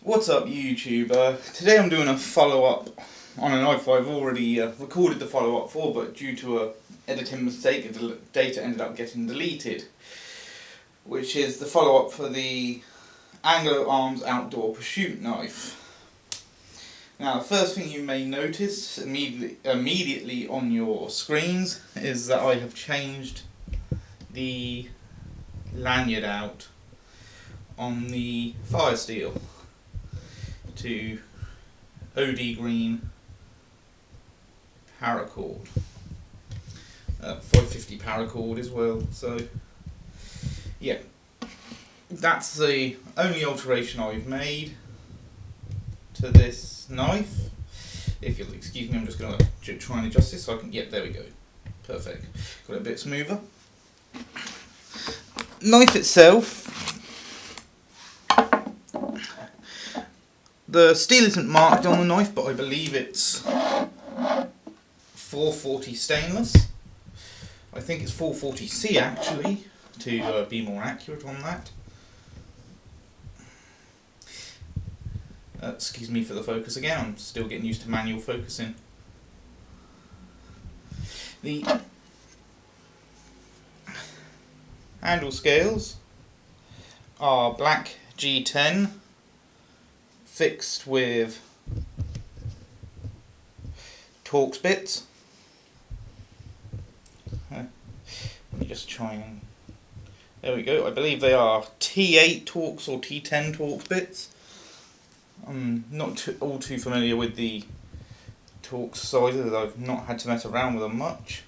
What's up YouTube? Today I'm doing a follow-up on a knife I've already recorded the follow-up for, but due to a editing mistake the data ended up getting deleted, which is the follow-up for the Anglo Arms Outdoor Pursuit knife. Now the first thing you may notice immediately on your screens is that I have changed the lanyard out on the fire steel to OD green paracord, 550 paracord as well. So yeah, that's the only alteration I've made to this knife. If you'll excuse me, I'm just going to try and adjust this so I can, yep, there we go, perfect, got it a bit smoother. Knife itself, the steel isn't marked on the knife, but I believe it's 440 stainless. I think it's 440C actually, to be more accurate on that. Excuse me for the focus again, I'm still getting used to manual focusing. The handle scales are black G10 fixed with Torx bits. Let me just try and... there we go, I believe they are T8 Torx or T10 Torx bits. I'm not all too familiar with the Torx sizes, I've not had to mess around with them much.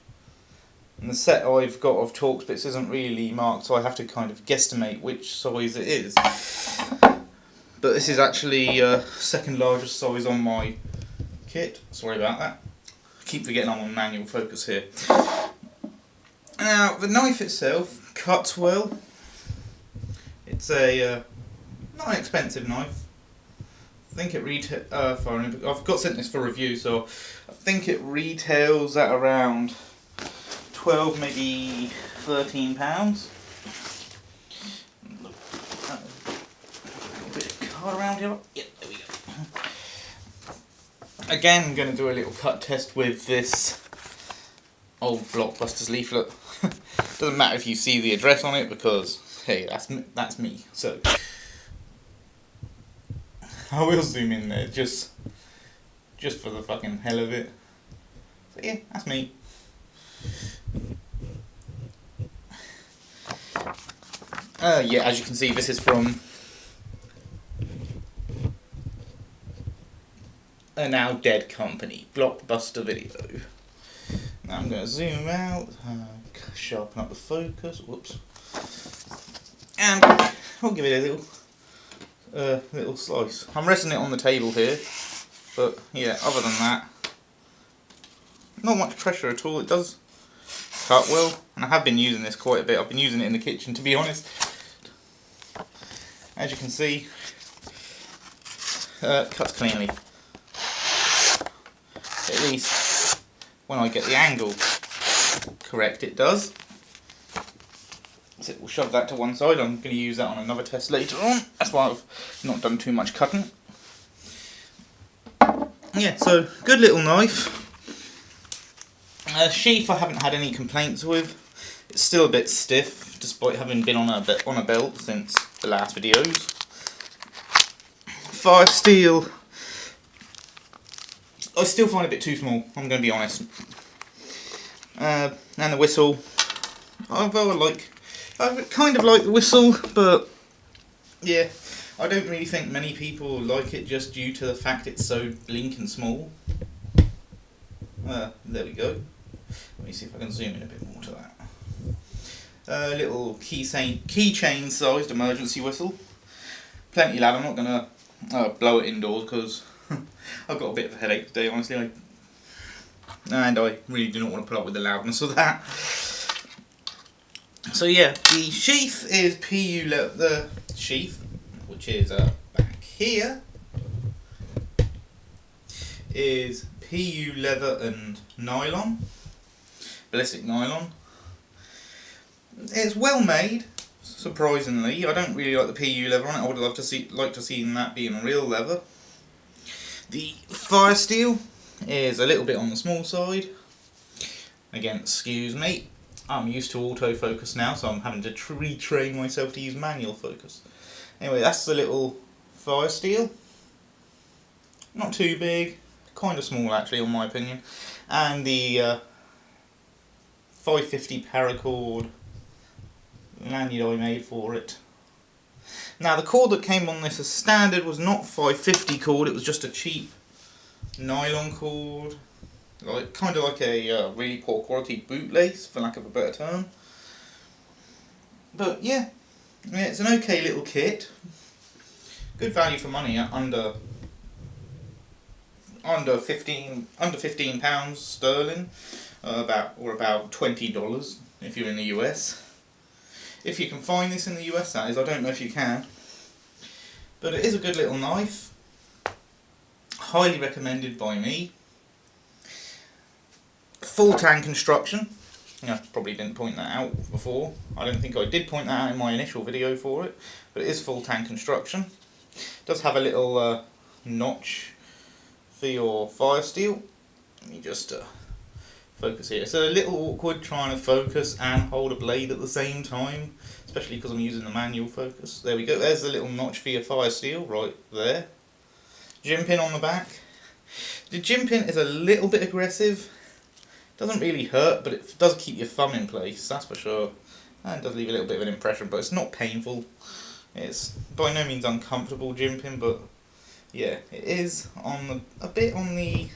And the set I've got of Torx bits isn't really marked, so I have to kind of guesstimate which size it is. But this is actually second largest size on my kit. Sorry about that. I keep forgetting I'm on manual focus here. Now the knife itself cuts well. It's a not an expensive knife. I think it I've got sent this for review, so I think it retails at around 12, maybe £13. Around here. Yep, there we go. Again, I'm going to do a little cut test with this old Blockbusters leaflet. Doesn't matter if you see the address on it, because hey, that's me. So I will zoom in there just for the fucking hell of it. So yeah, that's me. Yeah, as you can see, this is from a now dead company, Blockbuster Video. Now I'm going to zoom out, sharpen up the focus, whoops, and we'll give it a little slice. I'm resting it on the table here, but yeah, other than that, not much pressure at all. It does cut well, and I have been using this quite a bit. I've been using it in the kitchen, to be honest. As you can see, cuts cleanly. At least when I get the angle correct, it does. So we'll shove that to one side. I'm going to use that on another test later on. That's why I've not done too much cutting. Yeah, so good little knife. Sheath I haven't had any complaints with. It's still a bit stiff, despite having been on a belt since the last videos. Fire steel, I still find it a bit too small, I'm going to be honest. And the whistle, although I kind of like the whistle, but yeah, I don't really think many people like it just due to the fact it's so blinking small. There we go. Let me see if I can zoom in a bit more to that. Little keychain sized emergency whistle. Plenty loud. I'm not going to blow it indoors because I've got a bit of a headache today, honestly. And I really do not want to put up with the loudness of that. So yeah, the sheath is PU leather. The sheath, which is back here, is PU leather and nylon, ballistic nylon. It's well made, surprisingly. I don't really like the PU leather on it. I would love to like to see that being real leather. The fire steel is a little bit on the small side. Again, excuse me. I'm used to autofocus now, so I'm having to retrain myself to use manual focus. Anyway, that's the little fire steel. Not too big, kind of small actually, in my opinion. And the 550 paracord lanyard I made for it. Now the cord that came on this as standard was not 550 cord, it was just a cheap nylon cord, kind of like a really poor quality bootlace, for lack of a better term. But yeah, it's an okay little kit, good value for money at under £15 sterling, about $20 if you're in the US. If you can find this in the US, that is. I don't know if you can. But it is a good little knife. Highly recommended by me. Full tang construction. I probably didn't point that out before. I don't think I did point that out in my initial video for it. But it is full tang construction. It does have a little notch for your fire steel. Let me just focus here. It's a little awkward trying to focus and hold a blade at the same time, especially because I'm using the manual focus. There we go, there's the little notch for your fire steel right there. Gym pin on the back. The gym pin is a little bit aggressive. Doesn't really hurt, but it does keep your thumb in place, that's for sure. And it does leave a little bit of an impression, but it's not painful. It's by no means uncomfortable gym pin, but yeah, it is a bit on the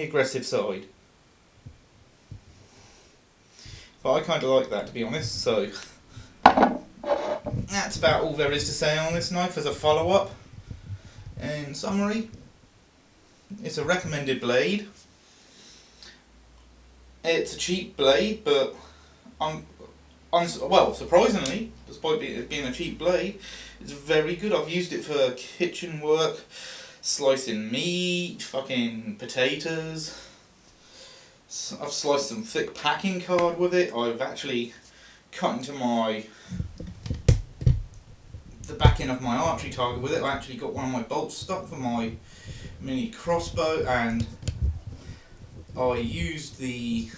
aggressive side. But I kind of like that, to be honest, so that's about all there is to say on this knife as a follow-up. In summary, it's a recommended blade. It's a cheap blade, but well, surprisingly, despite it being a cheap blade, it's very good. I've used it for kitchen work, slicing meat, fucking potatoes. I've sliced some thick packing card with it. I've actually cut into the back end of my archery target with it. I actually got one of my bolts stuck for my mini crossbow, and I used the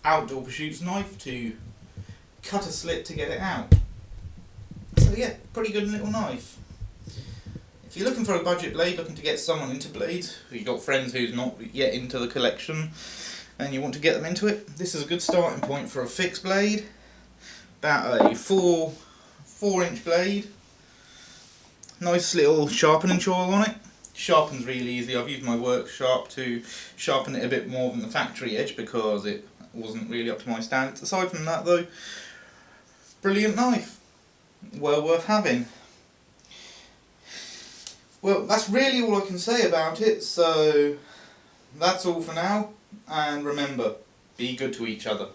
Outdoor Pursuits knife to cut a slit to get it out. So yeah, pretty good little knife. If you're looking for a budget blade, looking to get someone into blades, or you've got friends who's not yet into the collection and you want to get them into it, this is a good starting point for a fixed blade. About a 4-inch blade. Nice little sharpening choil on it. Sharpens really easy. I've used my work sharp to sharpen it a bit more than the factory edge because it wasn't really up to my standards. Aside from that though, brilliant knife. Well worth having. Well, that's really all I can say about it, so that's all for now. And remember, be good to each other.